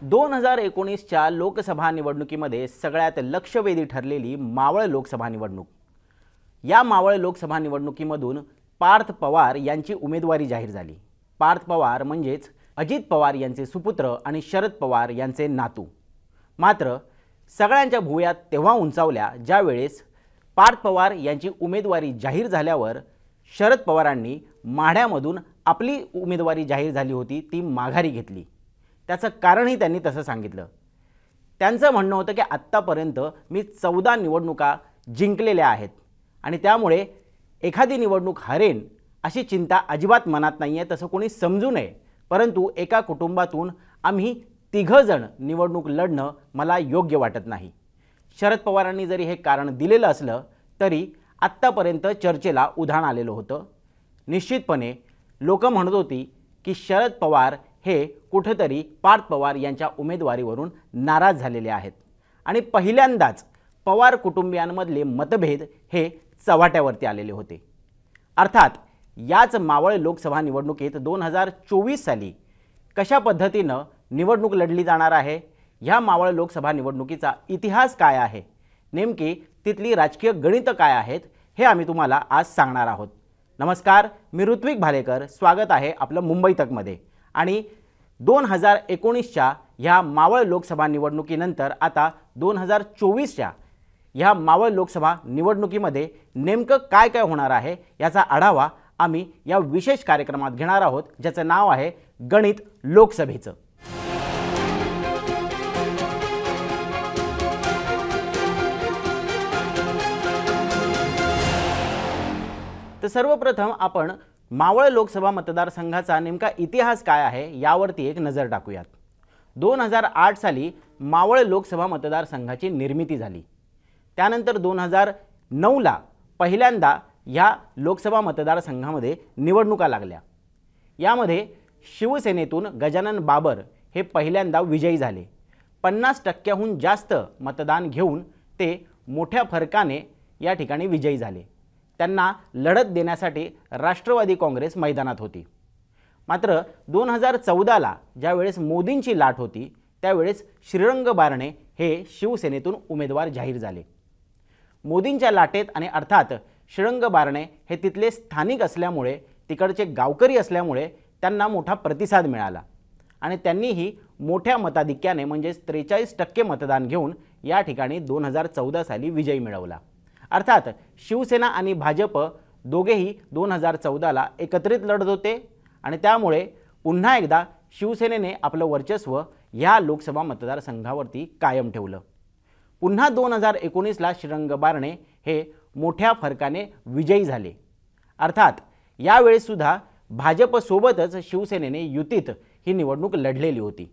2019च्या लोकसभा निवडणुकीमध्ये सगळ्यात लक्षवेधी ठरलेली मावळ लोकसभा निवडणूक। या मावळ लोकसभा निवडणुकीमधून पार्थ पवार यांची उमेदवारी जाहीर झाली। पार्थ पवार म्हणजेच अजित पवार यांचे सुपुत्र आणि शरद पवार यांचे नातू। मात्र सगळ्यांच्या भुवया तेव्हा उंचावल्या ज्यावेळेस पार्थ पवार यांची उमेदवारी जाहीर झाल्यावर शरद पवारांनी माढ्यामधून आपली उमेदवारी जाहीर झाली होती ती माघारी घेतली। त्याचं कारणही त्यांनी तसं सांगितलं। त्यांचं म्हणणं होतं की आत्तापर्यंत मी 14 निवडणुका जिंकलेल्या आहेत आणि त्यामुळे एखादी निवडणूक हरेन अशी चिंता अजिबात मनात नाही आहे, तसं कोणी समजू नये। परंतु एका कुटुंबातून आम्ही 3 जण निवडणूक लढणं मला योग्य वाटत नाही। शरद पवारांनी जरी हे कारण दिलेलं असलं तरी आत्तापर्यंत चर्चेला उधाण आलेलं होतं। निश्चितपणे लोक म्हणत होती की शरद पवार हे कुठेतरी पार्थ पवार यांच्या उमेदवारीवरून नाराज झालेले आहेत आणि पहिल्यांदाच पवार कुटुंबियांमधले मतभेद हे चव्हाट्यावरती आलेले होते। अर्थात याच मावळ लोकसभा निवडणुकीत 2024 साली कशा पद्धतीनं निवडणूक लढली जाणार आहे, ह्या मावळ लोकसभा निवडणुकीचा इतिहास काय आहे, नेमकी तिथली राजकीय गणितं काय आहेत, हे आम्ही तुम्हाला आज सांगणार आहोत। नमस्कार, मी ऋत्विक भालेकर, स्वागत आहे आपलं मुंबई तकमध्ये। आणि 2019च्या ह्या मावळ लोकसभा निवडणुकीनंतर आता 2024च्या ह्या मावळ लोकसभा निवडणुकीमध्ये नेमकं काय काय होणार आहे याचा आढावा आम्ही या विशेष कार्यक्रमात घेणार आहोत, ज्याचं नाव आहे गणित लोकसभेचं। तर सर्वप्रथम आपण मावळ लोकसभा मतदारसंघाचा नेमका इतिहास काय आहे यावरती एक नजर टाकूयात। 2008 साली मावळ लोकसभा मतदारसंघाची निर्मिती झाली। त्यानंतर 2009ला पहिल्यांदा या लोकसभा मतदारसंघामध्ये निवडणुका लागल्या। यामध्ये शिवसेनेतून गजानन बाबर हे पहिल्यांदा विजयी झाले। 50% जास्त मतदान घेऊन ते मोठ्या फरकाने या ठिकाणी विजयी झाले। त्यांना लढत देण्यासाठी राष्ट्रवादी काँग्रेस मैदानात होती। मात्र 2014ला ज्यावेळेस मोदींची लाट होती त्यावेळेस श्रीरंग बारणे हे शिवसेनेतून उमेदवार जाहीर झाले। मोदींच्या लाटेत आणि अर्थात श्रीरंग बारणे हे तिथले स्थानिक असल्यामुळे, तिकडचे गावकरी असल्यामुळे त्यांना मोठा प्रतिसाद मिळाला आणि त्यांनीही मोठ्या मताधिक्याने म्हणजेच 43% मतदान घेऊन या ठिकाणी 2014 साली विजय मिळवला। अर्थात शिवसेना आणि भाजप दोघेही 2014ला एकत्रित लढत होते आणि त्यामुळे पुन्हा एकदा शिवसेनेने आपलं वर्चस्व या लोकसभा मतदारसंघावरती कायम ठेवलं। पुन्हा 2019ला श्रीरंग बारणे हे मोठ्या फरकाने विजयी झाले। अर्थात यावेळी सुद्धा भाजपसोबतच शिवसेनेने युतीत ही निवडणूक लढलेली होती,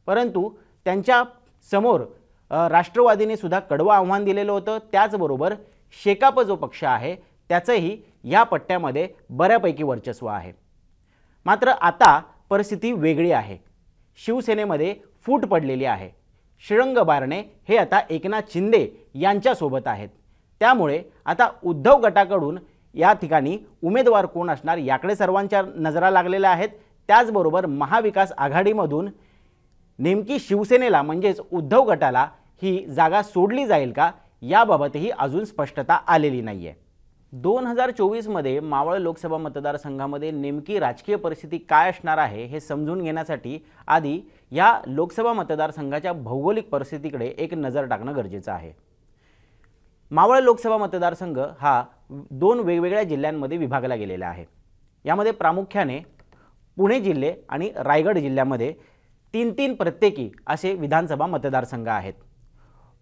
परंतु त्यांच्या समोर राष्ट्रवादीने सुद्धा कडवं आव्हान दिलेलं होतं। त्याचबरोबर शेकाप जो पक्ष आहे त्याचंही या पट्ट्यामध्ये बऱ्यापैकी वर्चस्व आहे। मात्र आता परिस्थिती वेगळी आहे। शिवसेनेमध्ये फूट पडलेली आहे। श्रीरंग बारणे हे आता एकनाथ शिंदे यांच्यासोबत आहेत। त्यामुळे आता उद्धव गटाकडून या ठिकाणी उमेदवार कोण असणार याकडे सर्वांच्या नजरा लागलेल्या आहेत। त्याचबरोबर महाविकास आघाडीमधून नेमकी शिवसेनेला म्हणजेच उद्धव गटाला ही जागा सोडली जाईल का याबाबतही अजून स्पष्टता आलेली नाही आहे। 2024 मध्ये मावळ लोकसभा मतदारसंघामध्ये नेमकी राजकीय परिस्थिती काय असणार आहे हे समजून घेण्यासाठी आधी या लोकसभा मतदारसंघाच्या भौगोलिक परिस्थितीकडे एक नजर टाकणं गरजेचं आहे। मावळ लोकसभा मतदारसंघ हा 2 वेगवेगळ्या जिल्ह्यांमध्ये विभागला गेलेला आहे। यामध्ये प्रामुख्याने पुणे जिल्हे आणि रायगड जिल्ह्यामध्ये 3-3 प्रत्येकी असे विधानसभा मतदारसंघ आहेत।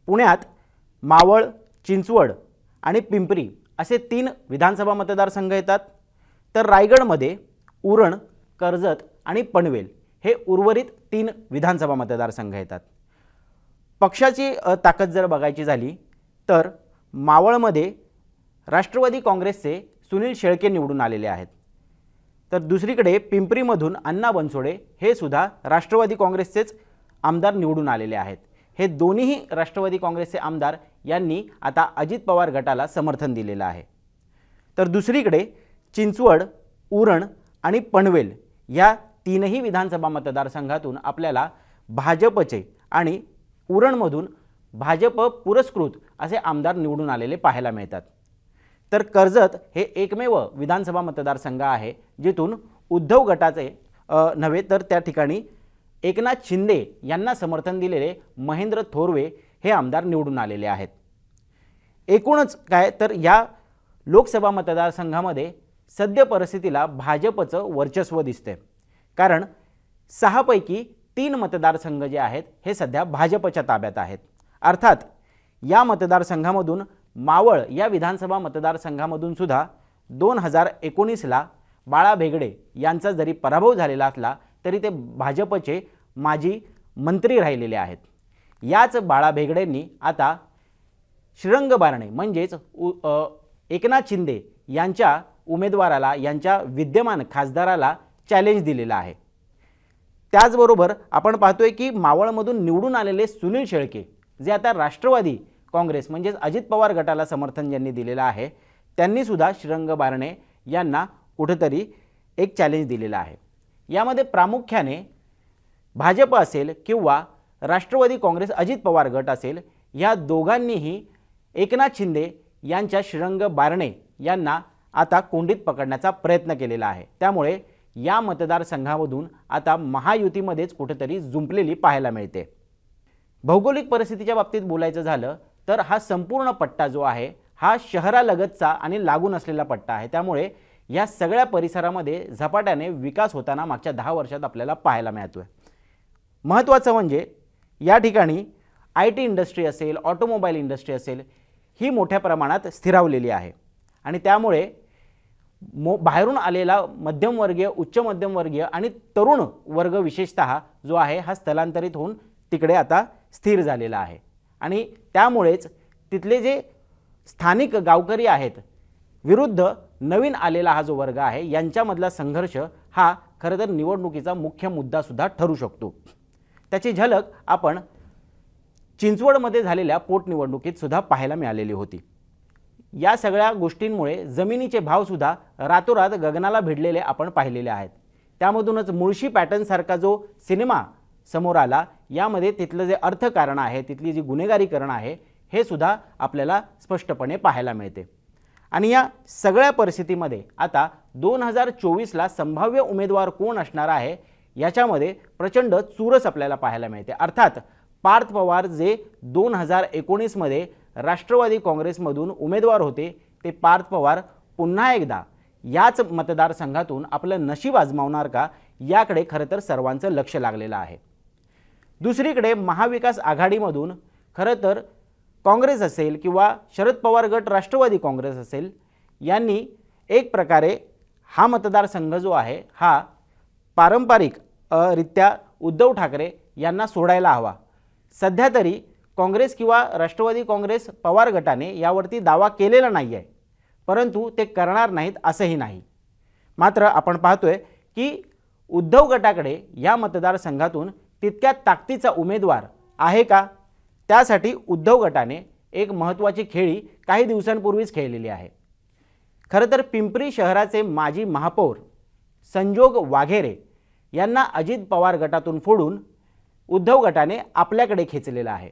पुण्यात मावळ, चिंचवड आणि पिंपरी असे 3 विधानसभा मतदारसंघ येतात। तर रायगडमध्ये उरण, कर्जत आणि पनवेल हे उर्वरित 3 विधानसभा मतदारसंघ येतात। पक्षाची ताकद जर बघायची झाली तर मावळमध्ये राष्ट्रवादी काँग्रेसचे सुनील शेळके निवडून आलेले आहेत। तर दुसरीकडे पिंपरीमधून अण्णा बनसोडे हे सुद्धा राष्ट्रवादी काँग्रेसचेच आमदार निवडून आलेले आहेत। हे दोन्हीही राष्ट्रवादी काँग्रेसचे आमदार यांनी आता अजित पवार गटाला समर्थन दिलेलं आहे। तर दुसरीकडे चिंचवड, उरण आणि पनवेल या तीनही विधानसभा मतदारसंघातून आपल्याला भाजपचे आणि उरणमधून भाजप पुरस्कृत असे आमदार निवडून आलेले पाहायला मिळतात। तर कर्जत हे एकमेव विधानसभा मतदारसंघ आहे जिथून उद्धव गटाचे नव्हे तर त्या ठिकाणी एकनाथ शिंदे यांना समर्थन दिलेले महेंद्र थोरवे हे आमदार निवडून आलेले आहेत। एकूणच काय तर या लोकसभा मतदारसंघामध्ये सद्य परिस्थितीला भाजपचं वर्चस्व दिसते, कारण 6 पैकी 3 मतदारसंघ जे आहेत हे सध्या भाजपच्या ताब्यात आहेत। अर्थात या मतदारसंघामधून मावळ या विधानसभा मतदारसंघामधून सुद्धा 2019ला बाळा भेगडे यांचा जरी पराभव झालेला असला तरी ते भाजपचे माजी मंत्री राहिलेले आहेत। याच बाळा भेगडेंनी आता श्रीरंग बारणे म्हणजेच एकनाथ शिंदे यांच्या उमेदवाराला, यांच्या विद्यमान खासदाराला चॅलेंज दिलेला आहे। त्याचबरोबर आपण पाहतोय की मावळमधून निवडून आलेले सुनील शेळके जे आता राष्ट्रवादी काँग्रेस म्हणजेच अजित पवार गटाला समर्थन ज्यांनी दिलेलं आहे त्यांनी सुद्धा श्रीरंग बारणे यांना कुठेतरी एक चॅलेंज दिलेला आहे। यामध्ये प्रामुख्याने भाजप असेल किंवा राष्ट्रवादी काँग्रेस अजित पवार गट असेल, या दोघांनीही एकनाथ शिंदे यांच्या श्रीरंग बारणे यांना आता कोंडीत पकडण्याचा प्रयत्न केलेला आहे। त्यामुळे या मतदारसंघामधून आता महायुतीमध्येच कुठेतरी जुंपलेली पाहायला मिळते। भौगोलिक परिस्थितीच्या बाबतीत बोलायचं झालं तर हा संपूर्ण पट्टा जो आहे हा शहरालगतचा आणि लागून असलेला पट्टा आहे। त्यामुळे या सगळ्या परिसरामध्ये झपाट्याने विकास होताना मागच्या 10 वर्षात आपल्याला पाहायला मिळतोय। महत्त्वाचं म्हणजे या ठिकाणी IT इंडस्ट्री असेल, ऑटोमोबाईल इंडस्ट्री असेल, ही मोठ्या प्रमाणात स्थिरावलेली आहे आणि त्यामुळे बाहेरून आलेला मध्यमवर्गीय, उच्च मध्यमवर्गीय आणि तरुण वर्ग विशेषतः जो आहे हा स्थलांतरित होऊन तिकडे आता स्थिर झालेला आहे आणि त्यामुळेच तिथले जे स्थानिक गावकरी आहेत विरुद्ध नवीन आलेला हा जो वर्ग आहे यांच्यामधला संघर्ष हा खरं तर निवडणुकीचा मुख्य मुद्दा सुद्धा ठरू शकतो। त्याची झलक आपण चिंचवडमध्ये झालेल्या पोटनिवडणुकीत सुद्धा पाहायला मिळालेली होती। या सगळ्या गोष्टींमुळे जमिनीचे भाव सुद्धा रातोरात गगनाला भिडलेले आपण पाहिलेले आहेत। त्यामधूनच मुळशी पॅटर्न सारखा जो सिनेमा समोर आला, यामध्ये तिथलं जे अर्थकारण आहे, तिथली जी गुन्हेगारीकरण आहे हे सुद्धा आपल्याला स्पष्टपणे पाहायला मिळते। आणि या सगळ्या परिस्थितीमध्ये आता 2024ला संभाव्य उमेदवार कोण असणार आहे याच्यामध्ये प्रचंड चुरस आपल्याला पाहायला मिळते। अर्थात पार्थ पवार जे 2019 मध्ये राष्ट्रवादी काँग्रेसमधून उमेदवार होते, ते पार्थ पवार पुन्हा एकदा याच मतदारसंघातून आपलं नशीब आजमावणार का, याकडे खरं तर सर्वांचं लक्ष लागलेलं आहे। दुसरीकडे महाविकास आघाडीमधून खरं तर काँग्रेस असेल किंवा शरद पवार गट राष्ट्रवादी काँग्रेस असेल यांनी एक प्रकारे हा मतदारसंघ जो आहे हा पारंपरिक रित्या उद्धव ठाकरे यांना सोडायला हवा। सध्या तरी काँग्रेस किंवा राष्ट्रवादी काँग्रेस पवार गटाने यावरती दावा केलेला नाही आहे, परंतु ते करणार नाहीत असंही नाही। मात्र आपण पाहतोय की उद्धव गटाकडे या मतदारसंघातून तितक्या ताकदीचा उमेदवार आहे का, त्यासाठी उद्धव गटाने एक महत्त्वाची खेळी काही दिवसांपूर्वीच खेळलेली आहे। खरं तर पिंपरी शहराचे माजी महापौर संजोग वाघेरे यांना अजित पवार गटातून फोडून उद्धव गटाने आपल्याकडे खेचलेला आहे।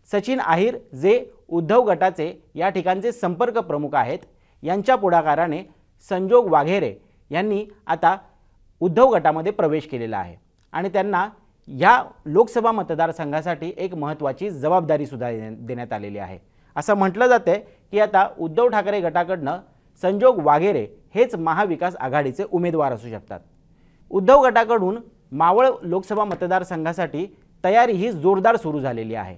सचिन आहिर जे उद्धव गटाचे या ठिकाणचे संपर्क प्रमुख आहेत, यांच्या पुढाकाराने संजोग वाघेरे यांनी आता उद्धव गटामध्ये प्रवेश केलेला आहे आणि त्यांना या लोकसभा मतदारसंघासाठी एक महत्त्वाची जबाबदारी सुद्धा देण्यात आलेली आहे। असं म्हटलं जाते की आता उद्धव ठाकरे गटाकडनं संजोग वाघेरे हेच महाविकास आघाडीचे उमेदवार असू शकतात। उद्धव गटाकडून मावळ लोकसभा मतदारसंघासाठी तयारी ही जोरदार सुरू झालेली आहे।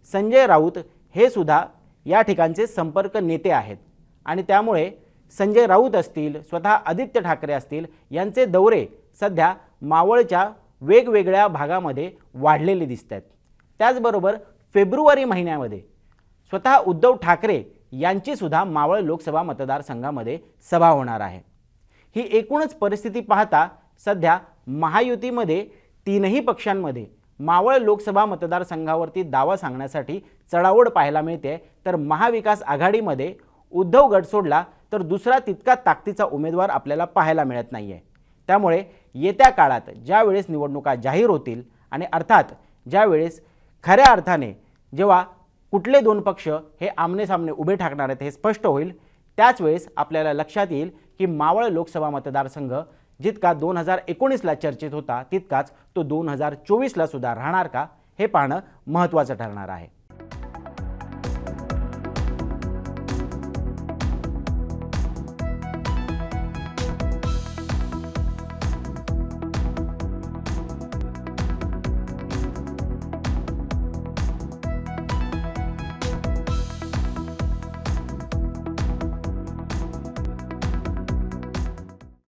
संजय राऊत हे सुद्धा या ठिकाणचे संपर्क नेते आहेत आणि त्यामुळे संजय राऊत असतील, स्वतः आदित्य ठाकरे असतील, यांचे दौरे सध्या मावळच्या वेगवेगळ्या भागामध्ये वाढलेले दिसत आहेत। त्याचबरोबर फेब्रुवारी महिन्यामध्ये स्वतः उद्धव ठाकरे यांची सुद्धा मावळ लोकसभा मतदारसंघामध्ये सभा होणार आहे। ही एकूणच परिस्थिती पाहता सध्या महायुतीमध्ये तीनही पक्षांमध्ये मावळ लोकसभा मतदारसंघावरती दावा सांगण्यासाठी चढाओढ पाहायला मिळते, तर महाविकास आघाडीमध्ये उद्धव गट सोडला तर दुसरा तितका ताकदीचा उमेदवार आपल्याला पाहायला मिळत नाहीये। त्यामुळे येत्या काळात ज्या वेळेस निवडणुका जाहीर होतील आणि अर्थात ज्यावेळेस खऱ्या अर्थाने जेव्हा कुठले दोन पक्ष हे आमनेसामने उभे ठाकणार आहेत हे स्पष्ट होईल, त्याच वेळेस आपल्याला लक्षात येईल की मावळ लोकसभा मतदारसंघ जितका 2019ला चर्चेत होता तितकाच तो 2024ला सुद्धा राहणार का हे पाहणं महत्त्वाचं ठरणार आहे.